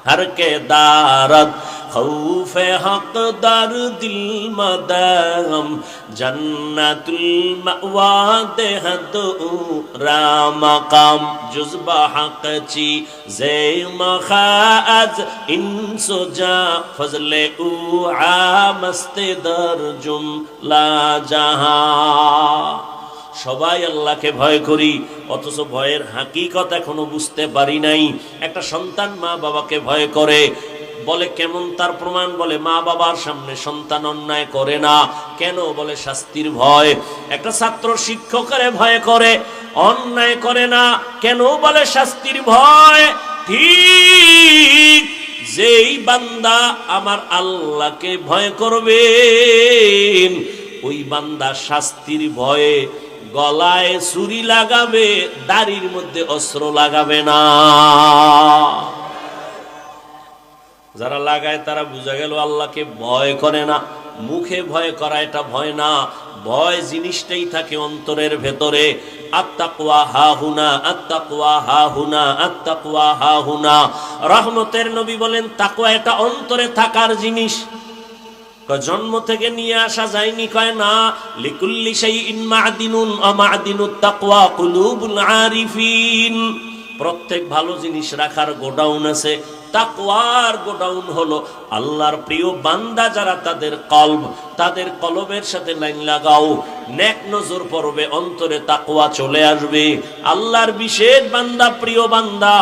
हर के दारत खौफे हक दर दिल मदम जन्नतुल मअवा देहद रामकाम जुज़बा हक ची जे मखाज इंसुजा फजले उ आमस्ते दर जुमला जहां। সবাই আল্লাহকে ভয় করি, অথচ ভয়ের হাকিকত এখনো বুঝতে পারি নাই। একটা সন্তান মা বাবাকে ভয় করে, বলে কেমন তার প্রমাণ? বলে মা বাবার সামনে সন্তান অন্যায় করে না। কেন? বলে শাস্তির ভয়। একটা ছাত্র শিক্ষকের ভয় করে, অন্যায় করে না। কেন? বলে শাস্তির ভয়। ঠিক যেই বান্দা আমার আল্লাহকে ভয় করবে, ওই বান্দা শাস্তির ভয়ে গলায় ছুরি লাগাবে, দাড়ির মধ্যে অস্ত্র লাগাবে না। যারা লাগায় তারা বুঝা গেল আল্লাহকে ভয় করে না। মুখে ভয় করা এটা ভয় না, ভয় জিনিসটাই থাকে অন্তরের ভেতরে। আত্তাকওয়া হাহুনা, আত্তাকওয়া হাহুনা, আত্তাকওয়া হাহুনা। রহমতের নবী বলেন তাকওয়া এটা অন্তরে থাকার জিনিস। জন্ম থেকে নিয়ে আসা যায়নি, কয় না। লিকুল্লি শাইইন মা'দিনুন ওয়া মা'দিনুত তাকওয়া কুলুবুল আরিফিন। প্রত্যেক ভালো জিনিস রাখার গোডাউন আছে, তাকওয়ার গোডাউন হলো আল্লাহর প্রিয় বান্দা যারা, তাদের কলবের সাথে লাইন লাগাও, নেক নজর পড়বে, অন্তরে তাকওয়া চলে আসবে। আল্লাহর বিশেষ বান্দা, প্রিয় বান্দা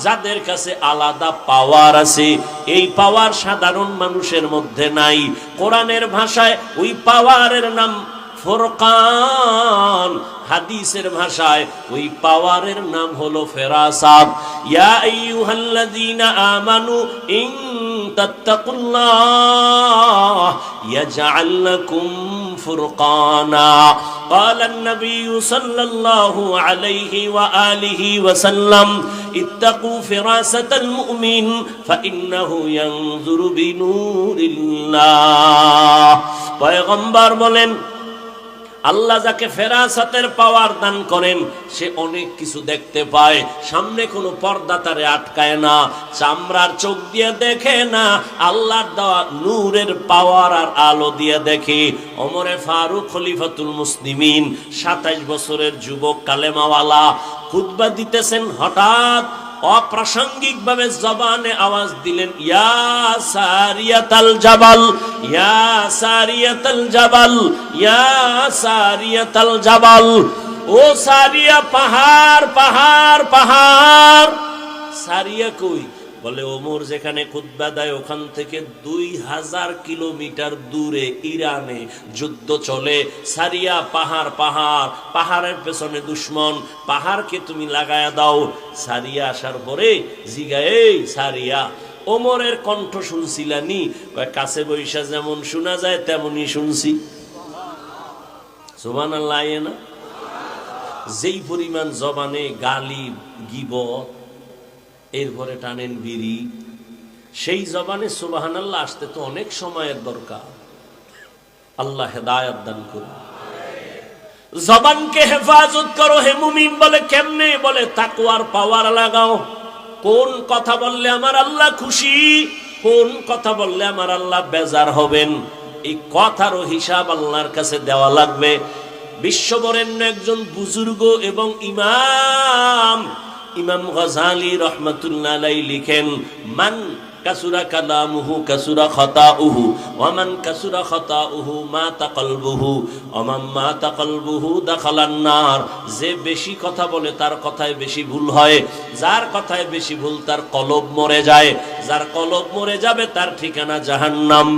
যাদের কাছে আলাদা পাওয়ার আছে, এই পাওয়ার সাধারণ মানুষের মধ্যে নাই। কোরআনের ভাষায় ওই পাওয়ারের নাম ফুরকান, হাদিসের ভাষায় ওই পাওয়ারের নাম হলো ফেরাসাত। ইয়া আইয়ুহাল্লাযীনা আমানু ইন তাত্তাকুল্লাহ ইয়াজআল লাকুম ফুরকানা। ক্বালান নাবিয়্যু সাল্লাল্লাহু আলাইহি ওয়া আলিহি ওয়া সাল্লাম ইত্তাকু ফিরাসাতাল মুমিন ফাইন্নাহু ইয়ানজুরু বিনূরিল্লাহ। পয়গম্বর বলেন আল্লাহ যাকে ফেরাসাতের পাওয়ার দান করেন, সে অনেক কিছু দেখতে পায়। সামনে কোনো পর্দা তারে আটকায় না, চামড়ার চোখ দিয়ে দেখে না, আল্লাহর দেওয়া নূরের পাওয়ার আর আলো দিয়ে দেখে। ওমরে ফারুক খলিফাতুল মুসলিমিন, 27 বছরের যুবক কালেমাওয়ালা, খুতবা দিতেছেন। হঠাৎ অপ্রাসঙ্গিক ভাবে জবানে আওয়াজ দিলেন, ইয়া সারিয়াতাল জাবাল, ইয়া সারিয়াতাল জাবাল, ইয়া সারিয়াতাল জাবাল। ও সারিয়া, পাহাড় পাহাড় পাহাড়। সারিয়া কই? বলে ওমর যেখানে খুতবা দেয় ওখান থেকে 2000 কিলোমিটার দূরে ইরানে যুদ্ধ চলে। সারিয়া পাহাড় পাহাড়, পাহাড়ের পেছনে দুশ্মন, পাহাড়কে তুমি লাগায়া দাও। সারিয়া আসার পরে জিগায়, এই সারিয়া, ওমরের কণ্ঠ শুনছিলানি? কাছে বৈশা যেমন শোনা যায় তেমনই শুনছি। সুবহানাল্লাহ না? যেই পরিমাণ জবানে গালি গীবত, এরপরে টানেন বিড়ি, সেই জবানে সুবহানাল্লাহ আসতে তো অনেক সময়ের দরকার। আল্লাহ হেদায়েত দান করুন। জবানকে হেফাজত করো হে মুমিন। বলে কেমনে? বলে তাকওয়ার পাওয়ার লাগাও। কোন কথা বললে আমার আল্লাহ খুশি, কোন কথা বললে আমার আল্লাহ বেজার হবেন, এই কথারও হিসাব আল্লাহর কাছে দেওয়া লাগবে। বিশ্ববরেণ্য একজন বুজুর্গ এবং ইমাম গাযালী রাহমাতুল্লাহ আলাইহি লিখেন, মান কাসুরা কালামুহু কাসুরা খাতাউহু ওয়া মান কাসুরা খাতাউহু মাতা কলবুহু ওয়া মান মাতা কলবুহু দাখালান নার। যে বেশি কথা বলে তার কথায় বেশি ভুল হয়, যার কথায় বেশি ভুল তার কলব মরে যায়, যার কলব মরে যাবে তার ঠিকানা জাহান্নাম।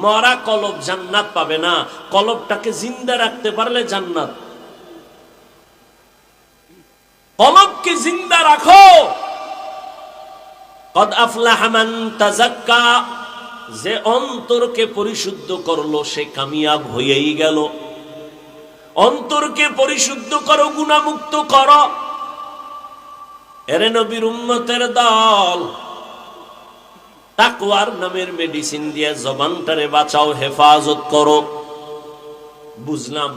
মরা কলব জান্নাত পাবে না, কলবটাকে জিন্দা রাখতে পারলে জান্নাত। কলবকে জিন্দা রাখো। কদ আফলাহা মান তাযাক্কা, যে অন্তরকে পরিশুদ্ধ করলো সে কামিয়াব হয়েই গেল। অন্তরকে পরিশুদ্ধ করো, গুনাহমুক্ত করো। এরে নবীর উম্মতের দল, তাকওয়ার নামের মেডিসিন দিয়ে জবানটারে বাঁচাও, হেফাজত করো। বুঝলাম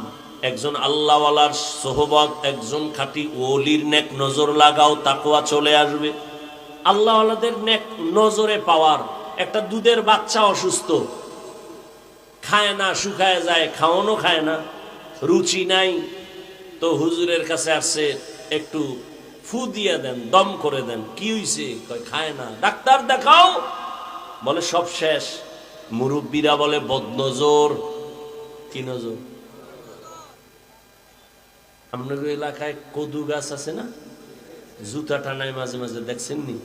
একজন আল্লাহওয়ালার সোহবত, একজন খাঁটি ওলির নেক নজর লাগাও, তাকওয়া চলে আসবে। আল্লাহওয়ালাদের নজরে পাওয়ার। একটা দুধের বাচ্চা অসুস্থ, খায় না, শুকায় যায়, খাওয়ানো খায় না, রুচি নাই, তো হুজুরের কাছে আসছে, একটু ফু দিয়ে দেন, দম করে দেন। কি হইছে? কয় খায় না। ডাক্তার দেখাও। বলে সব শেষ। মুরব্বীরা বলে বদনজর। কি নজর? আপনার এলাকায় কদু গাছ আছে না? জুতা টানায় মাঝে মাঝে, দেখছেন নি?